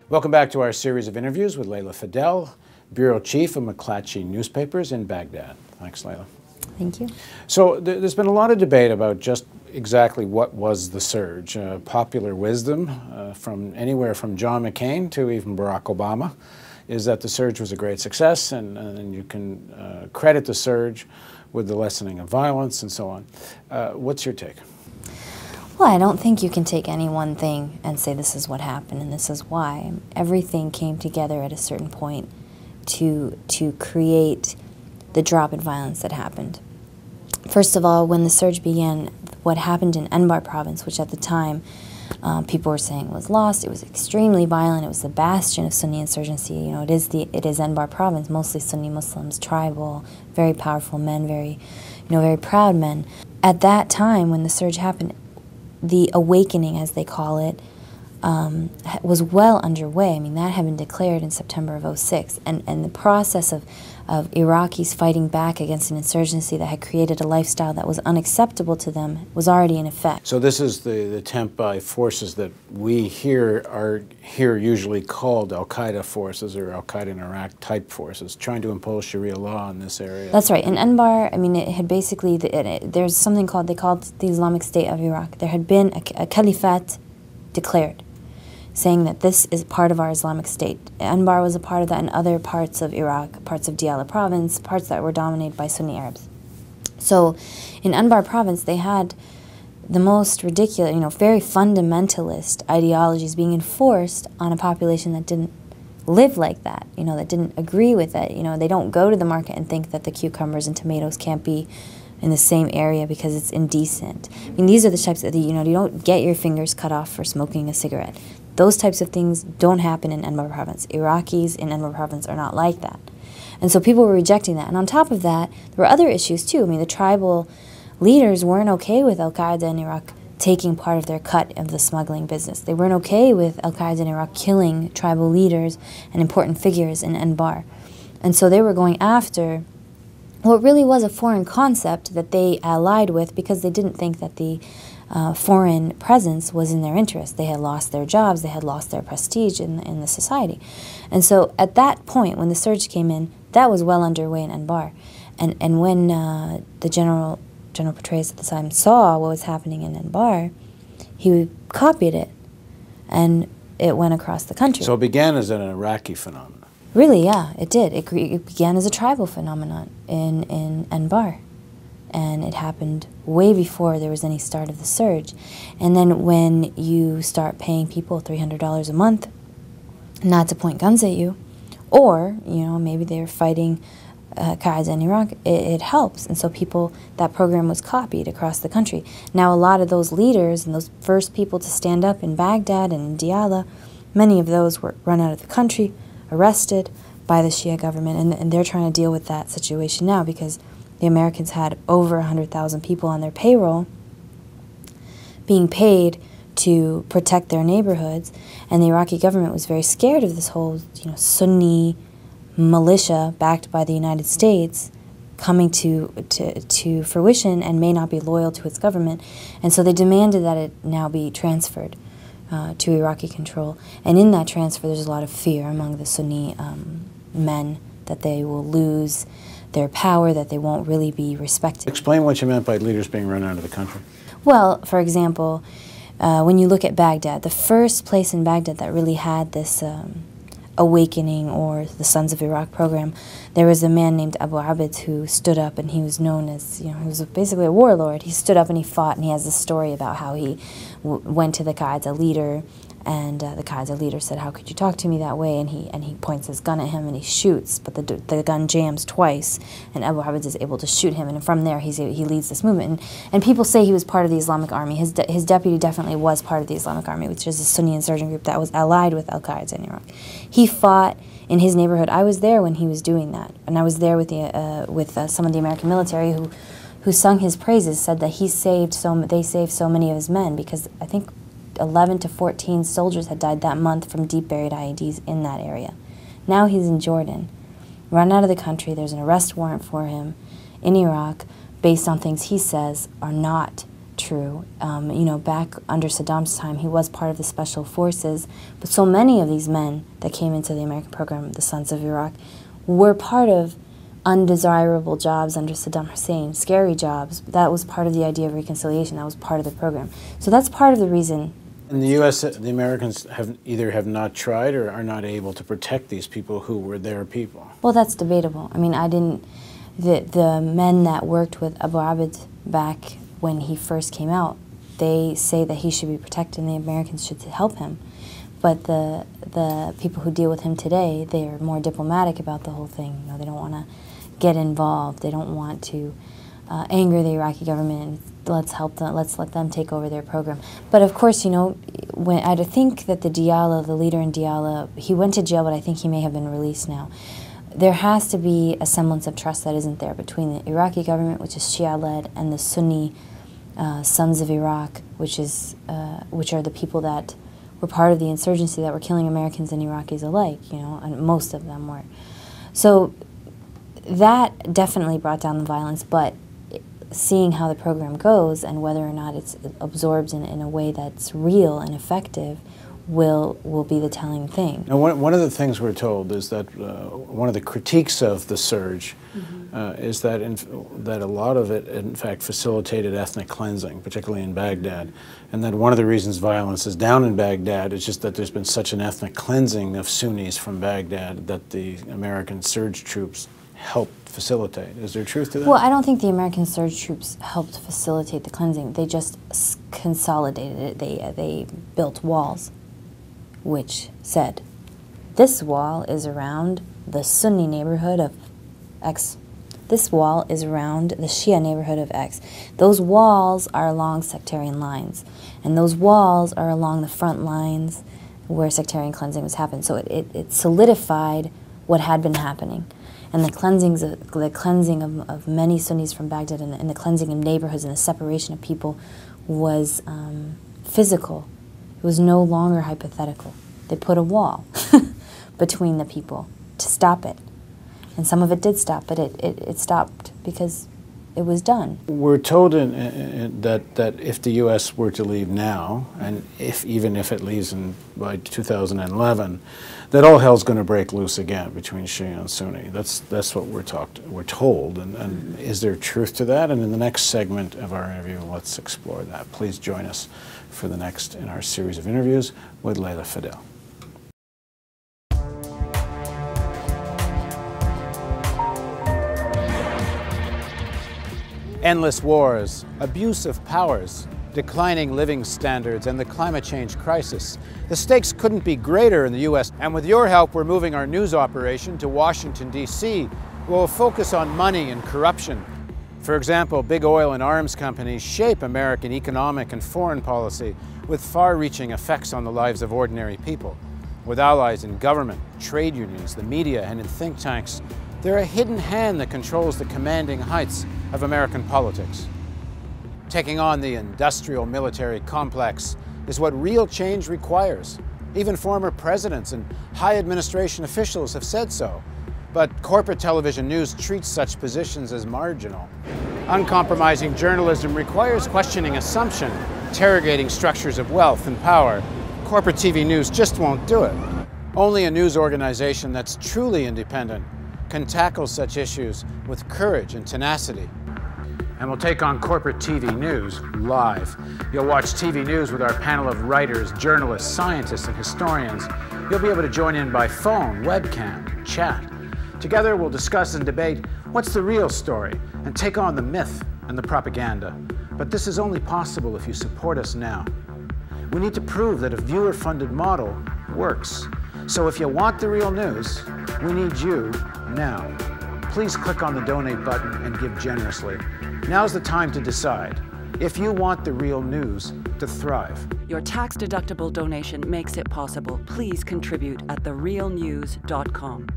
Welcome back to our series of interviews with Layla Fadel, Bureau Chief of McClatchy Newspapers in Baghdad. Thanks, Layla. Thank you. So there's been a lot of debate about just exactly what was the surge. Popular wisdom from anywhere from John McCain to even Barack Obama is that the surge was a great success, and you can credit the surge with the lessening of violence and so on. What's your take? Well, I don't think you can take any one thing and say this is what happened and this is why. Everything came together at a certain point to create the drop in violence that happened. First of all, when the surge began, what happened in Anbar province, which at the time people were saying was lost, it was extremely violent, it was the bastion of Sunni insurgency. You know, it is Anbar province, mostly Sunni Muslims, tribal, very powerful men, very proud men. At that time, when the surge happened, the awakening, as they call it, was well underway. I mean, that had been declared in September of '06, and the process of Iraqis fighting back against an insurgency that had created a lifestyle that was unacceptable to them was already in effect. So this is the attempt by forces that we are usually called Al-Qaeda forces or Al-Qaeda in Iraq type forces, trying to impose Sharia law in this area. That's right. In Anbar, I mean, it had basically, there's something called, they called the Islamic State of Iraq. There had been a caliphate declared, saying that this is part of our Islamic State. Anbar was a part of that, and other parts of Iraq, parts of Diyala province, parts that were dominated by Sunni Arabs. So in Anbar province, they had the most ridiculous, very fundamentalist ideologies being enforced on a population that didn't live like that, that didn't agree with it. They don't go to the market and think that the cucumbers and tomatoes can't be in the same area because it's indecent. I mean, these are the types of, you don't get your fingers cut off for smoking a cigarette. Those types of things don't happen in Anbar province. Iraqis in Anbar province are not like that. And so people were rejecting that. And on top of that, there were other issues too. I mean, the tribal leaders weren't okay with Al-Qaeda in Iraq taking part of their cut of the smuggling business. They weren't okay with Al-Qaeda in Iraq killing tribal leaders and important figures in Anbar. And so they were going after what really was a foreign concept that they allied with because they didn't think that the foreign presence was in their interest. They had lost their jobs, they had lost their prestige in the society. And so at that point, when the surge came in, that was well underway in Anbar. And when the General Petraeus at the time saw what was happening in Anbar, he copied it, and it went across the country. So it began as an Iraqi phenomenon. Really, yeah, it did. It began as a tribal phenomenon in Anbar. And it happened way before there was any start of the surge. And then when you start paying people $300 a month not to point guns at you, or, maybe they're fighting Qaeda in Iraq, it helps. And so that program was copied across the country. Now a lot of those leaders and those first people to stand up in Baghdad and in Diyala, many of those were run out of the country, arrested by the Shia government, and they're trying to deal with that situation now because the Americans had over 100,000 people on their payroll being paid to protect their neighborhoods, and the Iraqi government was very scared of this whole, Sunni militia backed by the United States coming to fruition and may not be loyal to its government, and so they demanded that it now be transferred to Iraqi control. And in that transfer, there's a lot of fear among the Sunni men that they will lose their power, that they won't really be respected. Explain what you meant by leaders being run out of the country. Well, for example, when you look at Baghdad, the first place in Baghdad that really had this awakening, or the Sons of Iraq program, there was a man named Abu Abid who stood up, and he was known as, he was basically a warlord. He stood up and he fought, and he has a story about how he went to the Qaeda leader, and the Qaeda leader said, "How could you talk to me that way?" And he points his gun at him and he shoots, but the gun jams twice, and Abu Abid is able to shoot him, and from there he leads this movement. And people say he was part of the Islamic Army. His deputy definitely was part of the Islamic Army, which is a Sunni insurgent group that was allied with Al-Qaeda in Iraq. He fought in his neighborhood. I was there when he was doing that, and I was there with some of the American military who sung his praises, said that they saved so many of his men, because I think 11 to 14 soldiers had died that month from deep buried IEDs in that area. Now he's in Jordan, run out of the country. There's an arrest warrant for him in Iraq based on things he says are not true. You know, back under Saddam's time, he was part of the special forces, but so many of these men that came into the American program, the Sons of Iraq, were part of undesirable jobs under Saddam Hussein, scary jobs. That was part of the idea of reconciliation. That was part of the program. So that's part of the reason. In the U.S., the Americans either have not tried or are not able to protect these people who were their people. Well, that's debatable. I mean, the men that worked with Abu Abid back when he first came out, they say that he should be protected and the Americans should help him. But the people who deal with him today, they're more diplomatic about the whole thing. You know, they don't want to get involved. They don't want to anger the Iraqi government. Let's help them. Let's let them take over their program. But of course, you know, when I think that the leader in Diyala, he went to jail, but I think he may have been released now. There has to be a semblance of trust that isn't there between the Iraqi government, which is Shia-led, and the Sunni Sons of Iraq, which are the people that were part of the insurgency that were killing Americans and Iraqis alike, you know, and most of them were. So that definitely brought down the violence, but seeing how the program goes and whether or not it's absorbed in a way that's real and effective will be the telling thing. Now, one of the things we're told is that one of the critiques of the surge is that that a lot of it, in fact, facilitated ethnic cleansing, particularly in Baghdad, and that one of the reasons violence is down in Baghdad is just that there's been such an ethnic cleansing of Sunnis from Baghdad that the American surge troops helped facilitate. Is there truth to that? Well, I don't think the American surge troops helped facilitate the cleansing. They just consolidated it. They built walls, which said, this wall is around the Sunni neighborhood of X. This wall is around the Shia neighborhood of X. Those walls are along sectarian lines, and those walls are along the front lines where sectarian cleansing was happening. So it solidified what had been happening. And the cleansing of many Sunnis from Baghdad and the cleansing of neighborhoods and the separation of people was physical. It was no longer hypothetical. They put a wall between the people to stop it. And some of it did stop, but it stopped because it was done. We're told that if the U.S. were to leave now, and even if it leaves by 2011, that all hell's going to break loose again between Shia and Sunni. That's what we're told. And is there truth to that? And in the next segment of our interview, let's explore that. Please join us for the next in our series of interviews with Leila Fadel. Endless wars, abuse of powers, declining living standards, and the climate change crisis. The stakes couldn't be greater in the U.S., and with your help, we're moving our news operation to Washington, D.C., where we'll focus on money and corruption. For example, big oil and arms companies shape American economic and foreign policy with far-reaching effects on the lives of ordinary people. With allies in government, trade unions, the media, and in think tanks, they're a hidden hand that controls the commanding heights of American politics. Taking on the industrial military complex is what real change requires. Even former presidents and high administration officials have said so. But corporate television news treats such positions as marginal. Uncompromising journalism requires questioning assumption, interrogating structures of wealth and power. Corporate TV news just won't do it. Only a news organization that's truly independent can tackle such issues with courage and tenacity. And we'll take on corporate TV news live. You'll watch TV news with our panel of writers, journalists, scientists, and historians. You'll be able to join in by phone, webcam, chat. Together we'll discuss and debate what's the real story and take on the myth and the propaganda. But this is only possible if you support us now. We need to prove that a viewer-funded model works. So if you want the real news, we need you now. Please click on the donate button and give generously. Now's the time to decide if you want the real news to thrive. Your tax-deductible donation makes it possible. Please contribute at therealnews.com.